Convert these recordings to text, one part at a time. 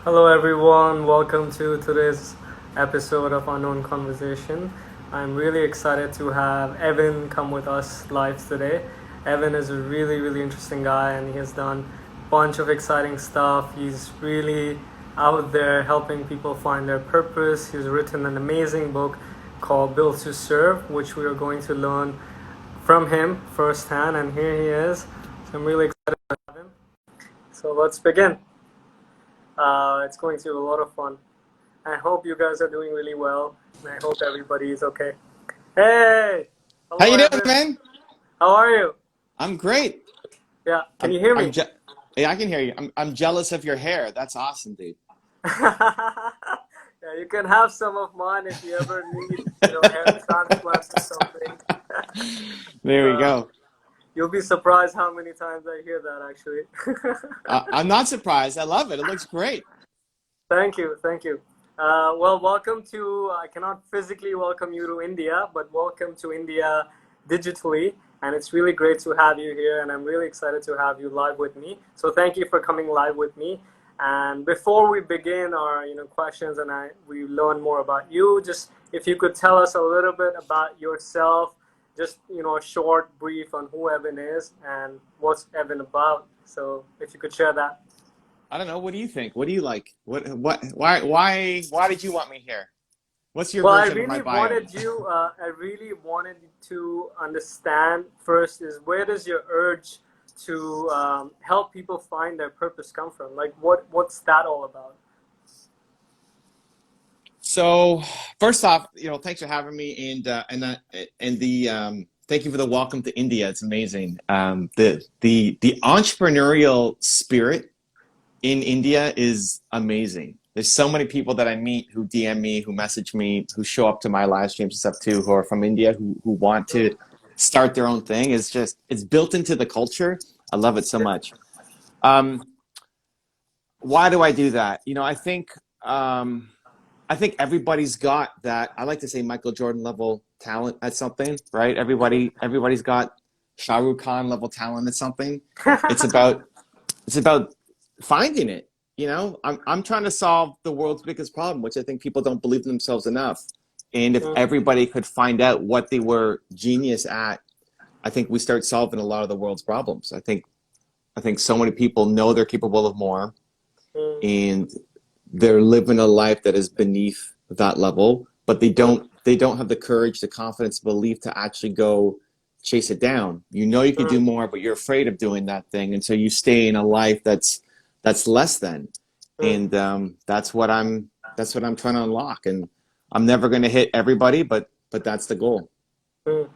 Hello, everyone. Welcome to today's episode of Unknown Conversation. I'm really excited to have Evan come with us live today. Evan is a really interesting guy, and he has done a bunch of exciting stuff. He's really out there helping people find their purpose. He's written an amazing book called Built to Serve, which we are going to learn from him firsthand. And here he is. So I'm really excited to have him. So let's begin. It's going to be a lot of fun. I hope you guys are doing really well, and I hope everybody is okay. Hey! How Hello, you doing, Evan. man? How are you? I'm great. Yeah, can I'm you hear I'm me? je Yeah, I can hear you. I'm jealous of your hair. That's awesome, dude. Yeah, you can have some of mine if you ever need, hair transplants or something. There we Uh, go. you'll be surprised how many times I hear that, actually. I'm not surprised. I love it. It looks great. Thank you, thank you. Well, welcome to, I cannot physically welcome you to India, but welcome to India digitally. And it's really great to have you here, and I'm really excited to have you live with me. So thank you for coming live with me. And before we begin our, questions and we learn more about you, just if you could tell us a little bit about yourself, just, a short brief on who Evan is and what's Evan about. So if you could share that. I don't know. What do you think? What do you like? Why did you want me here? What's your Well, I version of my really bio? wanted you, I really wanted to understand first is where does your urge to help people find their purpose come from? Like, what's that all about? So, first off, thanks for having me, and thank you for the welcome to India. It's amazing. The entrepreneurial spirit in India is amazing. There's so many people that I meet who DM me, who message me, who show up to my live streams and stuff too, who are from India, who want to start their own thing. It's built into the culture. I love it so Yeah. much. Um, why do I do that? Um, I think everybody's got that. I like to say Michael Jordan level talent at something, right? Everybody's got Shah Rukh Khan level talent at something. It's about it's about finding it. I'm trying to solve the world's biggest problem, which I think people don't believe in themselves enough. And if Mm, everybody could find out what they were genius at, I think we start solving a lot of the world's problems. I think so many people know they're capable of more, mm, and they're living a life that is beneath that level, but they mm, don't have the courage, the confidence, belief to actually go chase it down. You know you can do mm, more, but you're afraid of doing that thing, and so you stay in a life that's less than. mm, And that's what I'm trying to unlock. And I'm never going to hit everybody, but that's the goal. mm.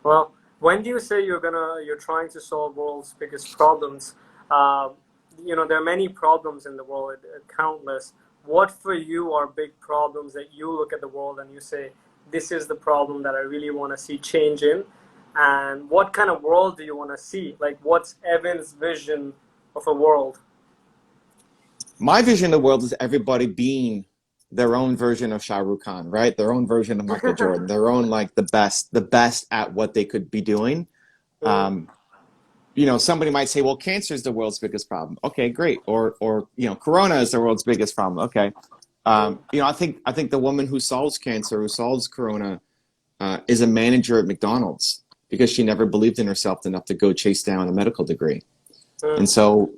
Well, when do you say you're trying to solve world's biggest problems? Uh, there are many problems in the world, countless. What for you are big problems that you look at the world and you say, this is the problem that I really want to see change in? And what kind of world do you want to see? Like, what's Evan's vision of a world? My vision of the world is everybody being their own version of Shah Rukh Khan, right? Their own version of Michael Jordan, their own like the best at what they could be doing. Mm, Um, somebody might say, well, cancer is the world's biggest problem. Okay, great. Or corona is the world's biggest problem. Okay. mm, I think the woman who solves cancer, who solves corona, is a manager at McDonald's because she never believed in herself enough to go chase down a medical degree. And mm, so,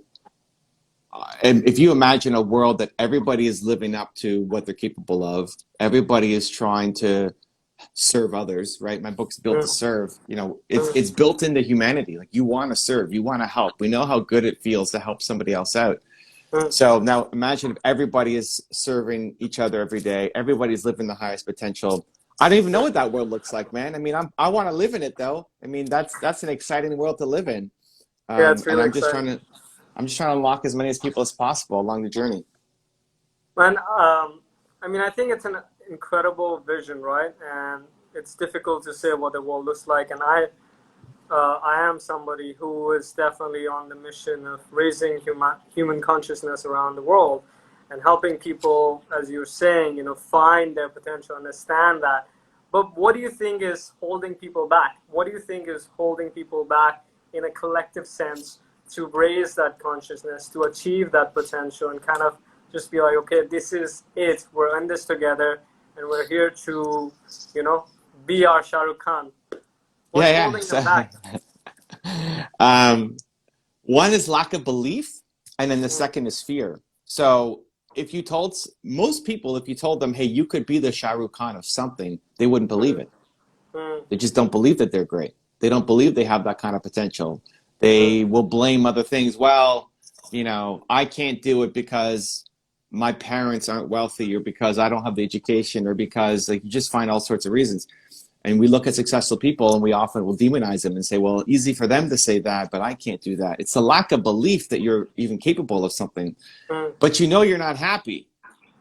and if you imagine a world that everybody is living up to what they're capable of, everybody is trying to serve others, right? My book's built to mm, serve. It's mm, it's built into humanity. Like you want to serve, you want to help. We know how good it feels to help somebody else out. mm. So now imagine if everybody is serving each other every day. Everybody's living the highest potential. I don't even know what that world looks like, man. I mean, I want to live in it though. I mean, that's an exciting world to live in. Yeah, it's And really exciting. I'm just trying to unlock as many as people as possible along the journey. And I mean, I think it's an incredible vision, right? And it's difficult to say what the world looks like. And I am somebody who is definitely on the mission of raising human consciousness around the world and helping people, as you're saying, find their potential, understand that. But what do you think is holding people back? What do you think is holding people back in a collective sense to raise that consciousness, to achieve that potential, and kind of just be like, okay, this is it. We're in this together, and we're here to, you know, be our Shah Rukh Khan. What's Yeah, holding them yeah. back? One is lack of belief, and then the Mm, second is fear. So if you told most people, if you told them, hey, you could be the Shah Rukh Khan of something, they wouldn't believe mm, it. mm, They just don't believe that they're great. They don't believe they have that kind of potential. mm, They will blame other things. Well, I can't do it because my parents aren't wealthy, or because I don't have the education, or because, like, you just find all sorts of reasons. And we look at successful people and we often will demonize them and say, well, easy for them to say that, but I can't do that. It's the lack of belief that you're even capable of something, mm, but you're not happy.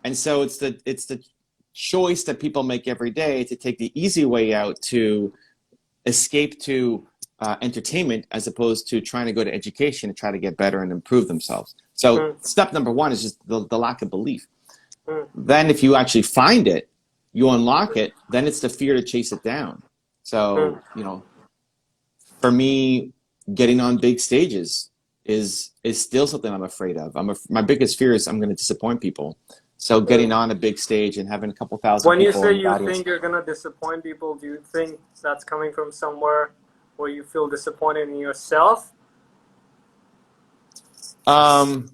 And so it's the choice that people make every day to take the easy way out, to escape to entertainment, as opposed to trying to go to education and try to get better and improve themselves. So mm, step number one is just the lack of belief. mm, Then if you actually find it, you unlock it, then it's the fear to chase it down. mm, So, for me, getting on big stages is still something I'm afraid of. My biggest fear is I'm going to disappoint people. So getting mm. on a big stage and having a couple thousand When you people say in the you audience. think you're gonna disappoint people, do you think that's coming from somewhere where you feel disappointed in yourself Um,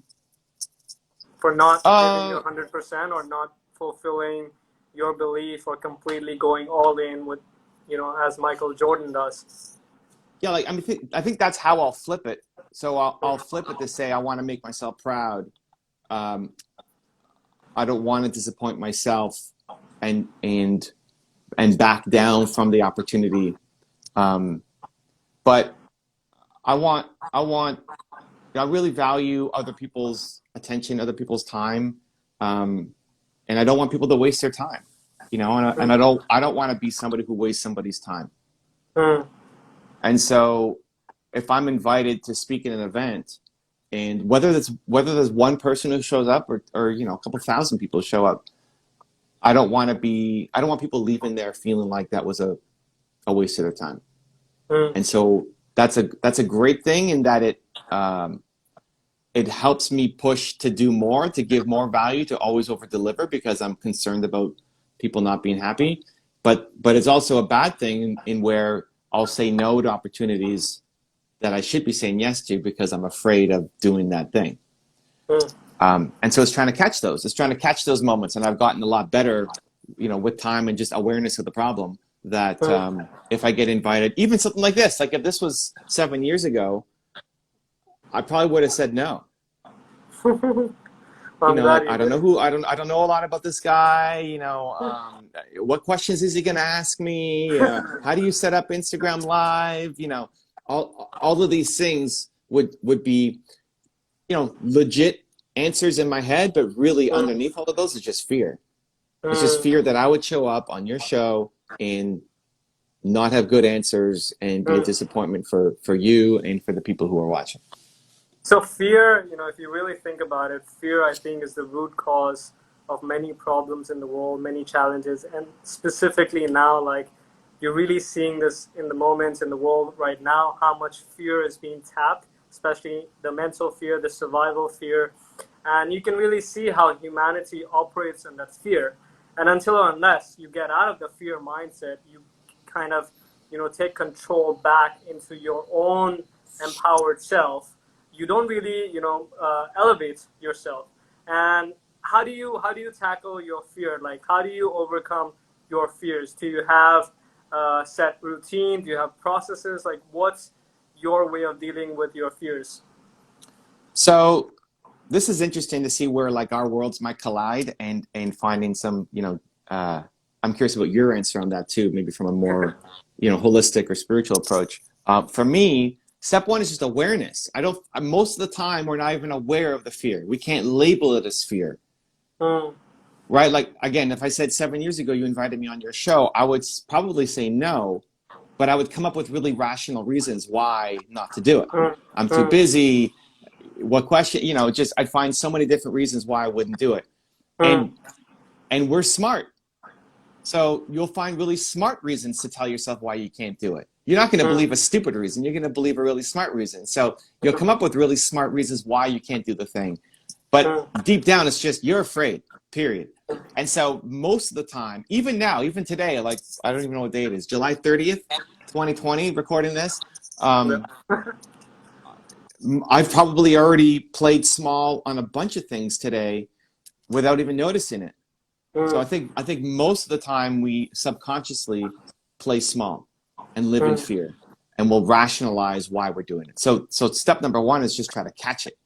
for not giving you uh, 100% or not fulfilling your belief or completely going all in with, as Michael Jordan does? yeah, like, I think that's how I'll flip it. So I'll Mm, flip it to say I want to make myself proud. Um, I don't want to disappoint myself, and back down from the opportunity. Um, but I want I really value other people's attention, other people's time, um, and I don't want people to waste their time. And mm, I don't want to be somebody who wastes somebody's time. mm, And so if I'm invited to speak at an event, and whether there's one person who shows up, or a couple thousand people show up, I don't want people leaving there feeling like that was a waste of their time. mm, And so that's a great thing, in that um, it helps me push to do more, to give more value, to always over deliver, because I'm concerned about people not being happy. But it's also a bad thing in where I'll say no to opportunities that I should be saying yes to, because I'm afraid of doing that thing. mm, And so it's trying to catch those. It's trying to catch those moments, and I've gotten a lot better, with time and just awareness of the problem. That mm. if I get invited, even something like this, like if this was 7 years ago, I probably would have said no. I'm glad I you don't know did. who, I don't know a lot about this guy. What questions is he going to ask me? How do you set up Instagram Live? All of these things would be, legit answers in my head, but really Mm, underneath all of those is just fear. It's just mm, fear that I would show up on your show and not have good answers, and be a mm. disappointment for you and for the people who are watching. So fear, if you really think about it, fear, I think, is the root cause of many problems in the world, many challenges, and specifically now, like, you're really seeing this in the moments in the world right now, how much fear is being tapped, especially the mental fear, the survival fear, and you can really see how humanity operates in that fear. And until or unless you get out of the fear mindset, you kind of, take control back into your own empowered self. You don't really, elevate yourself. And how do you tackle your fear? Like, how do you overcome your fears? Do you have a set routine? Do you have processes? Like, what's your way of dealing with your fears? So this is interesting to see where, like, our worlds might collide, and finding some, I'm curious about your answer on that too, maybe from a more, holistic or spiritual approach. For me, step one is just awareness. I don't Most of the time we're not even aware of the fear. We can't label it as fear. Mm, Right? Like, again, if I said 7 years ago you invited me on your show, I would probably say no, but I would come up with really rational reasons why not to do it. mm, I'm too mm, busy. What question? Just I'd find so many different reasons why I wouldn't do it. mm, And we're smart, so you'll find really smart reasons to tell yourself why you can't do it. You're not going to mm, believe a stupid reason. You're going to believe a really smart reason. So you'll come up with really smart reasons why you can't do the thing. But deep down, it's just you're afraid, period. And so most of the time, even now, even today, like I don't even know what day it is, July 30th, 2020, recording this. I've probably already played small on a bunch of things today without even noticing it. So I think most of the time we subconsciously play small and live in fear, and we'll rationalize why we're doing it. So step number one is just try to catch it.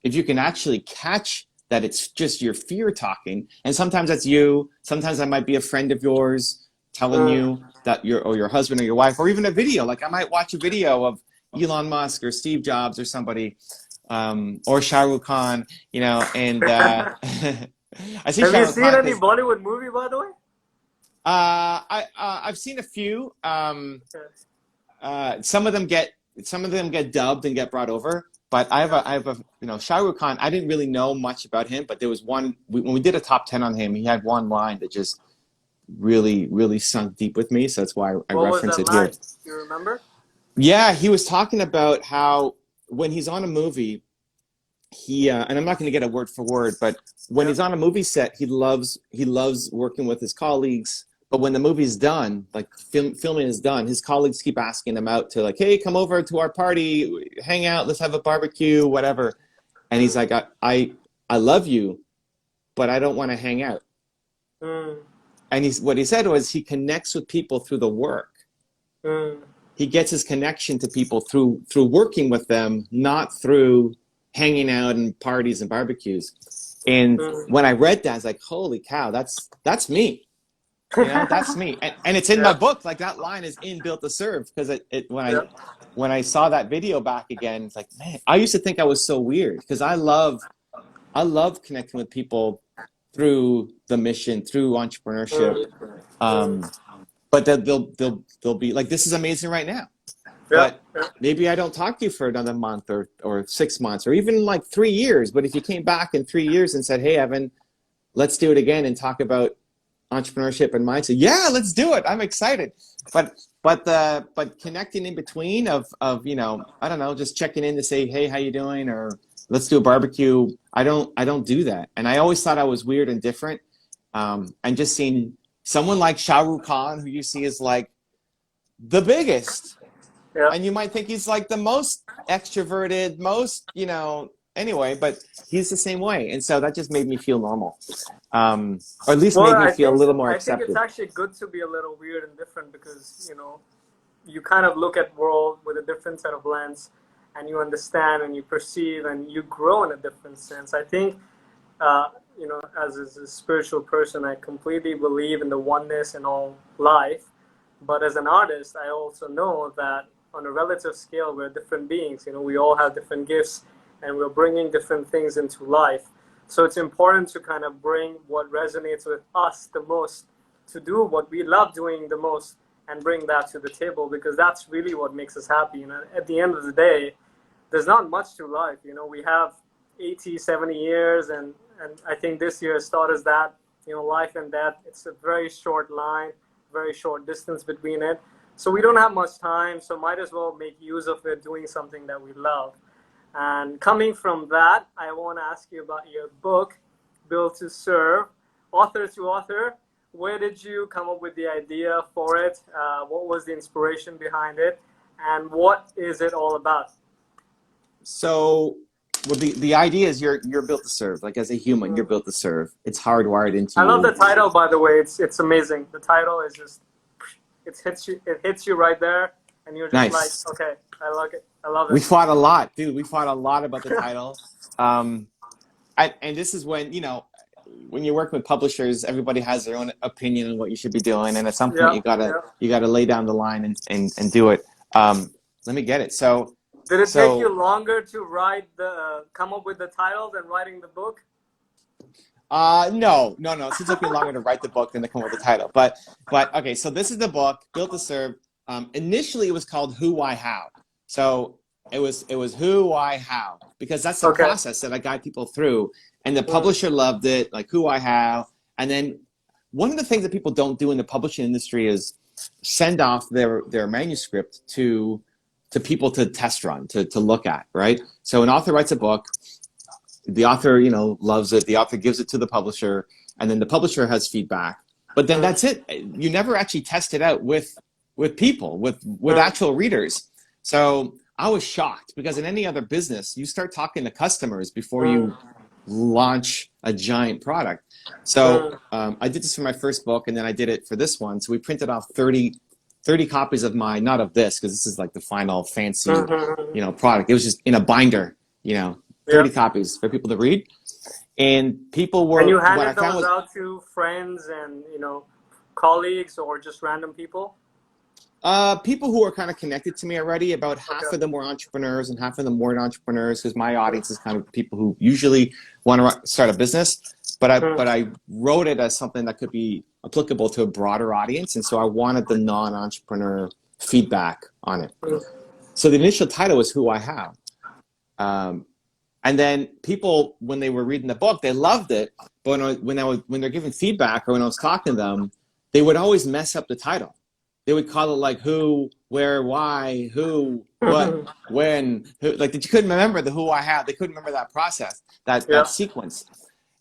If you can actually catch that it's just your fear talking, and sometimes that's you, sometimes that might be a friend of yours telling you that your husband or your wife, or even a video. Like I might watch a video of Elon Musk or Steve Jobs or somebody, or Shah Rukh Khan, and I see. Have Shah you Rukh seen Khan any Bollywood movie, by the way? I've seen a few. Some of them get dubbed and get brought over. But I have a Shah Rukh Khan. I didn't really know much about him, but there was one when we did a top 10 on him. He had one line that just really, really sunk deep with me. So that's why I reference it here. Do you remember? Yeah, he was talking about how when he's on a movie, he and I'm not going to get a word for word, but when he's on a movie set, he loves working with his colleagues. But when the movie's done, like filming is done, his colleagues keep asking him out to like, hey, come over to our party, hang out, let's have a barbecue, whatever. And he's like, I love you, but I don't want to hang out. And what he said was he connects with people through the work. He gets his connection to people through working with them, not through hanging out and parties and barbecues. And when I read that, I was like, holy cow, that's me. That's me. And it's in my book. Like that line is in Built to Serve, because when I saw that video back again, it's like, man, I used to think I was so weird because I love connecting with people through the mission, through entrepreneurship. But they'll be like, this is amazing right now. But maybe I don't talk to you for another month or 6 months or even like 3 years. But if you came back in 3 years and said, hey, Evan, let's do it again and talk about entrepreneurship and mindset. Yeah, let's do it. I'm excited. But connecting in between of I don't know, just checking in to say, hey, how you doing? Or let's do a barbecue. I don't do that. And I always thought I was weird and different. And just seeing someone like Shah Rukh Khan, who you see is like the biggest. Yeah. And you might think he's like the most extroverted, most, anyway, but he's the same way. And so that just made me feel normal. Or at least made me feel a little more accepted. I think it's actually good to be a little weird and different because, you kind of look at world with a different set of lens and you understand and you perceive and you grow in a different sense. I think, as a spiritual person, I completely believe in the oneness in all life. But as an artist, I also know that on a relative scale, we're different beings. We all have different gifts and we're bringing different things into life. So it's important to kind of bring what resonates with us the most, to do what we love doing the most and bring that to the table, because that's really what makes us happy. At the end of the day, there's not much to life. We have 80, 70 years, and I think this year has taught us that, life and death, it's a very short line, very short distance between it. So we don't have much time, so might as well make use of it doing something that we love. And coming from that, I want to ask you about your book, Built to Serve, author to author. Where did you come up with the idea for it? What was the inspiration behind it? And what is it all about? So, well, the idea is you're built to serve. Like as a human, you're built to serve. It's hardwired into you. I love the title, by the way. It's amazing. The title is just, it hits you right there. And you're just nice. Like, okay, I like it. I love it. We fought a lot, dude. We fought a lot about the title. And this is when, when you're working with publishers, everybody has their own opinion on what you should be doing. And at some point you gotta lay down the line and do it. Let me get it. So did it take you longer to come up with the title than writing the book? No. It took me longer to write the book than to come up with the title. But okay, so this is the book, Built to Serve. Initially, it was called Who, Why, How. So it was Who, Why, How, because that's the process that I guide people through. And the publisher loved it, like Who, Why, How. And then one of the things that people don't do in the publishing industry is send off their manuscript to people to test run, to look at, right? So an author writes a book. the author, you know, loves it. The author gives it to the publisher, and then the publisher has feedback. But then that's it. You never actually test it out with people, with actual readers. So I was shocked, because in any other business, you start talking to customers before you launch a giant product. So I did this for my first book, and then I did it for this one. So we printed off 30 copies of mine, not of this, because this is like the final fancy, you know, product. It was just in a binder, you know, 30 copies for people to read. And people were, and you what I handed found those was, out to friends and, you know, colleagues, or just random people? people who are kind of connected to me already. About half of them were entrepreneurs and half of them weren't entrepreneurs, because my audience is kind of people who usually want to start a business. But I wrote it as something that could be applicable to a broader audience, and so I wanted the non-entrepreneur feedback on it. So the initial title was Who I Have. And then people, when they were reading the book, they loved it. But when they're giving feedback, or when I was talking to them, they would always mess up the title. They would call it like who, where, why, who, what, when, who. Like, you couldn't remember the Who I Have. They couldn't remember that process, that sequence.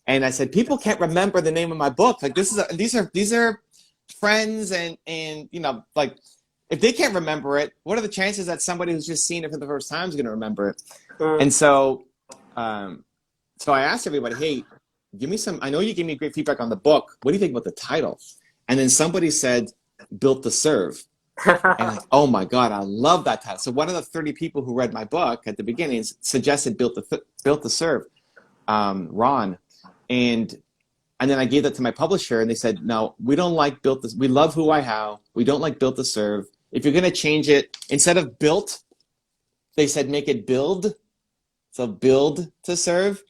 And I said, people can't remember the name of my book. Like, these are friends, and you know, like, if they can't remember it, what are the chances that somebody who's just seen it for the first time is going to remember it? And so I asked everybody, hey, give me some, I know you gave me great feedback on the book. What do you think about the title? And then somebody said, Built to Serve. And I'm like, oh my God, I love that title. So one of the 30 people who read my book at the beginning suggested Built to Serve, Ron. And then I gave that to my publisher, and they said, no, we don't like Built to, we love Who I Have. We don't like Built to Serve. If you're going to change it, instead of built, they said, make it build. So Build to Serve.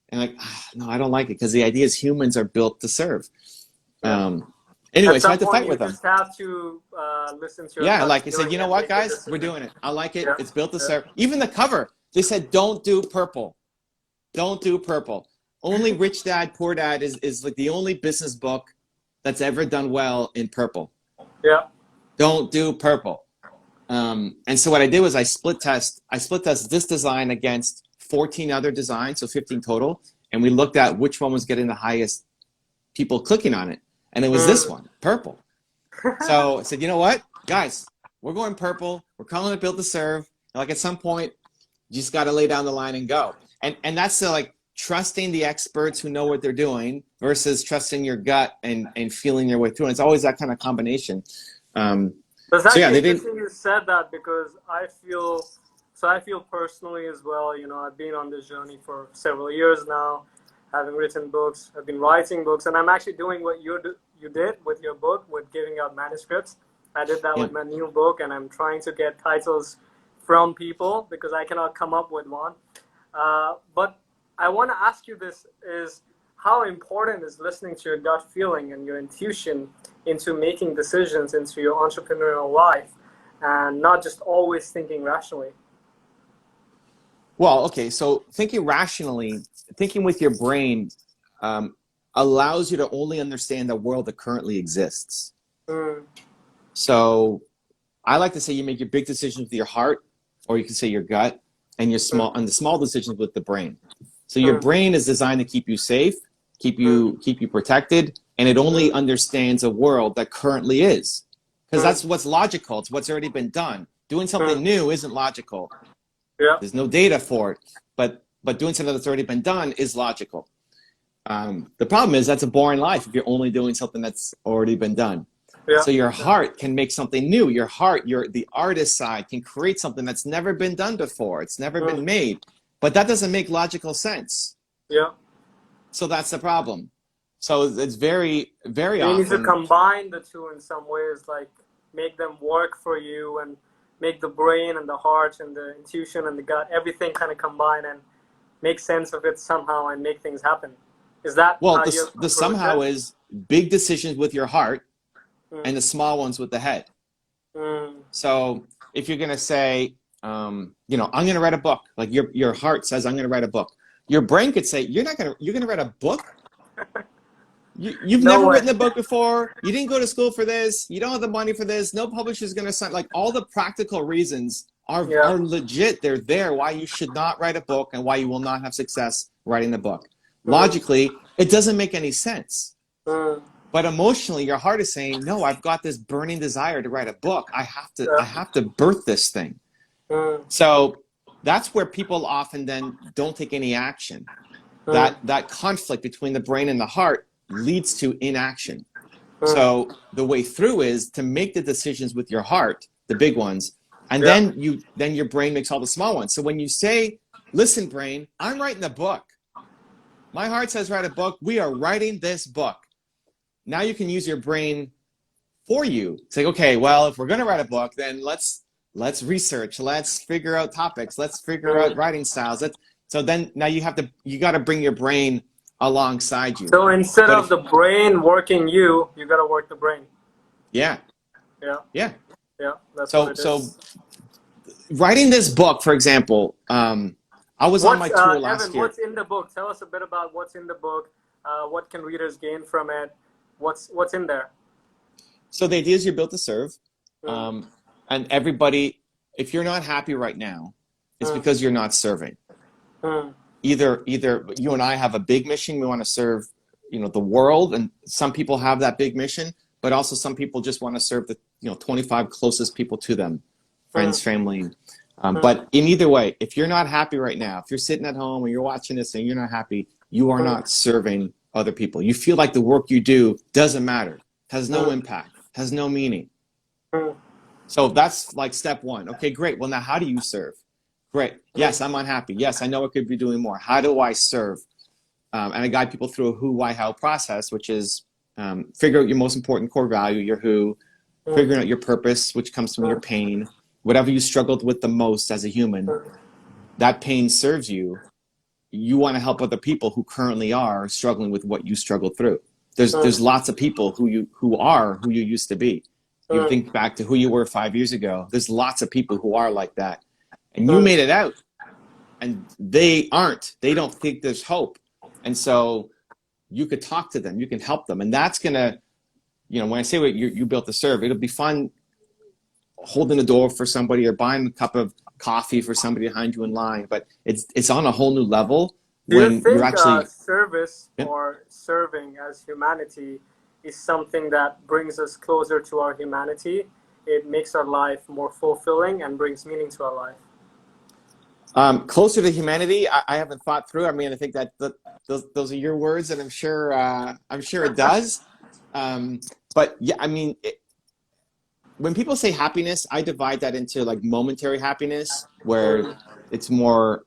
And like, no, I don't like it, because the idea is humans are built to serve. Anyway, so I had to fight with them. You just have to listen to your Yeah, like I said, you know what, guys? We're doing it. I like it. It's built to serve. Even the cover, they said, don't do purple. Don't do purple. Only Rich Dad, Poor Dad is like the only business book that's ever done well in purple. Yeah. Don't do purple. And so what I did was I split test this design against 14 other designs, so 15 total. And we looked at which one was getting the highest people clicking on it. And it was this one, purple. So I said, you know what, guys, we're going purple. We're calling it Built to Serve. And like, at some point, you just got to lay down the line and go. And that's the, like, trusting the experts who know what they're doing versus trusting your gut and feeling your way through. And it's always that kind of combination. That's actually interesting you said that, because I feel personally as well, you know, I've been on this journey for several years now, having written books, I've been writing books, and I'm actually doing what you did with your book, with giving out manuscripts. I did that with my new book, and I'm trying to get titles from people because I cannot come up with one. But I want to ask you this, is how important is listening to your gut feeling and your intuition into making decisions into your entrepreneurial life, and not just always thinking rationally? Well, okay, so thinking rationally, thinking with your brain allows you to only understand the world that currently exists. So I like to say you make your big decisions with your heart, or you can say your gut, and the small decisions with the brain. So your brain is designed to keep you safe, keep you protected, and it only understands a world that currently is, because that's what's logical. It's what's already been done. Doing something new isn't logical. There's no data for it, but doing something that's already been done is logical. The problem is that's a boring life if you're only doing something that's already been done. So your heart can make something new. Your heart, the artist side, can create something that's never been done before. It's never been made, but that doesn't make logical sense. So that's the problem. So it's very, very often. You need to combine the two in some ways, like make them work for you, and make the brain and the heart and the intuition and the gut, everything kind of combine and make sense of it somehow and make things happen. Is that well? The somehow is big decisions with your heart, and the small ones with the head. So if you're gonna say, you know, I'm gonna write a book, like your heart says, I'm gonna write a book. Your brain could say, you're gonna write a book. You've never written a book before. You didn't go to school for this. You don't have the money for this. No publisher's going to sign. Like, all the practical reasons are legit. They're there why you should not write a book and why you will not have success writing the book. Logically, it doesn't make any sense. But emotionally, your heart is saying, no, I've got this burning desire to write a book. I have to birth this thing. So that's where people often then don't take any action. That conflict between the brain and the heart leads to inaction. So the way through is to make the decisions with your heart, the big ones, and then your brain makes all the small ones. So when you say, listen, brain, I'm writing a book. My heart says write a book. We are writing this book. Now you can use your brain for you. Say, okay, well, if we're going to write a book, then let's research. Let's figure out topics. Let's figure out writing styles. So then now you got to bring your brain alongside you. So instead of the brain working you got to work the brain. Yeah. That's what it is. So writing this book, for example, I was on my tour last year. What's in the book? Tell us a bit about what's in the book. What can readers gain from it? What's in there? So the idea is you're built to serve. And everybody, if you're not happy right now, it's because you're not serving. Either you and I have a big mission. We want to serve, the world, and some people have that big mission, but also some people just want to serve the 25 closest people to them, friends, family. But in either way, if you're not happy right now, if you're sitting at home or you're watching this and you're not happy, you are not serving other people. You feel like the work you do doesn't matter, has no impact, has no meaning. So that's like step one. Okay, great. Well, now how do you serve? Great. Yes, I'm unhappy. Yes, I know I could be doing more. How do I serve? And I guide people through a who, why, how process, which is figure out your most important core value, your who, figuring out your purpose, which comes from your pain, whatever you struggled with the most as a human, that pain serves you. You want to help other people who currently are struggling with what you struggled through. There's lots of people who you used to be. You think back to who you were 5 years ago. There's lots of people who are like that. And you made it out. And they aren't. They don't think there's hope. And so you could talk to them. You can help them. And that's going to, when I say what you built to serve, it'll be fun holding the door for somebody or buying a cup of coffee for somebody behind you in line. But it's on a whole new level when you're actually... service or serving as humanity is something that brings us closer to our humanity? It makes our life more fulfilling and brings meaning to our life. Closer to humanity, I haven't thought through. I mean, I think that those are your words, and I'm sure it does. But yeah, I mean, when people say happiness, I divide that into like momentary happiness, where it's more,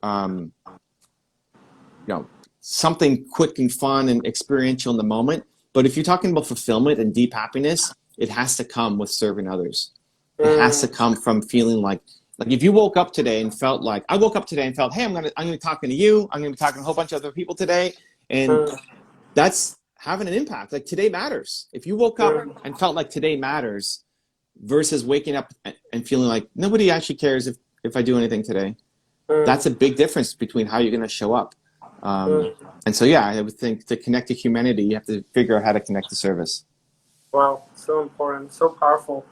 something quick and fun and experiential in the moment. But if you're talking about fulfillment and deep happiness, it has to come with serving others. It has to come from feeling like if you woke up today and felt like, I woke up today and felt, hey, I'm gonna be talking to you. I'm gonna be talking to a whole bunch of other people today, and that's having an impact. Like today matters. If you woke up and felt like today matters, versus waking up and feeling like nobody actually cares if I do anything today, that's a big difference between how you're gonna show up. And so, yeah, I would think to connect to humanity, you have to figure out how to connect to service. Wow, so important, so powerful.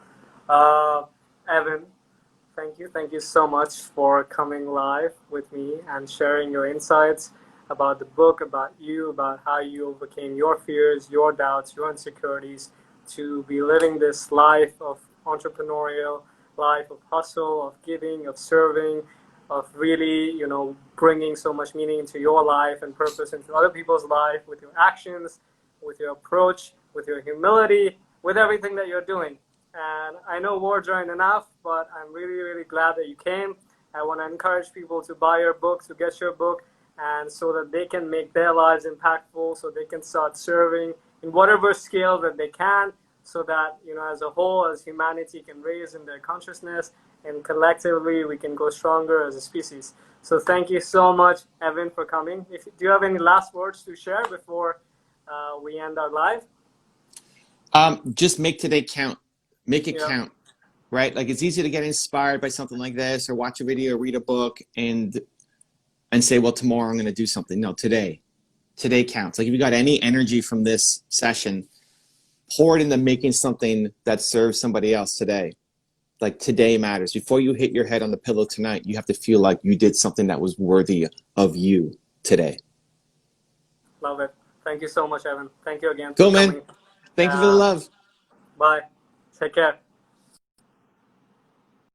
Evan, thank you. Thank you so much for coming live with me and sharing your insights about the book, about you, about how you overcame your fears, your doubts, your insecurities to be living this life of entrepreneurial, life of hustle, of giving, of serving, of really, bringing so much meaning into your life and purpose into other people's life with your actions, with your approach, with your humility, with everything that you're doing. And I know words aren't enough, but I'm really, really glad that you came. I want to encourage people to buy your book, to get your book, and so that they can make their lives impactful, so they can start serving in whatever scale that they can, so that, as a whole, as humanity can raise in their consciousness, and collectively we can go stronger as a species. So thank you so much, Evan, for coming. Do you have any last words to share before we end our live? Just make today count. Make it count, right? Like it's easy to get inspired by something like this, or watch a video, or read a book, and say, well, tomorrow I'm going to do something. No, today counts. Like if you got any energy from this session, pour it into making something that serves somebody else today. Like today matters. Before you hit your head on the pillow tonight, you have to feel like you did something that was worthy of you today. Love it. Thank you so much, Evan. Thank you again for Cool, man. coming. Thank you for the Uh, love. bye. Take care.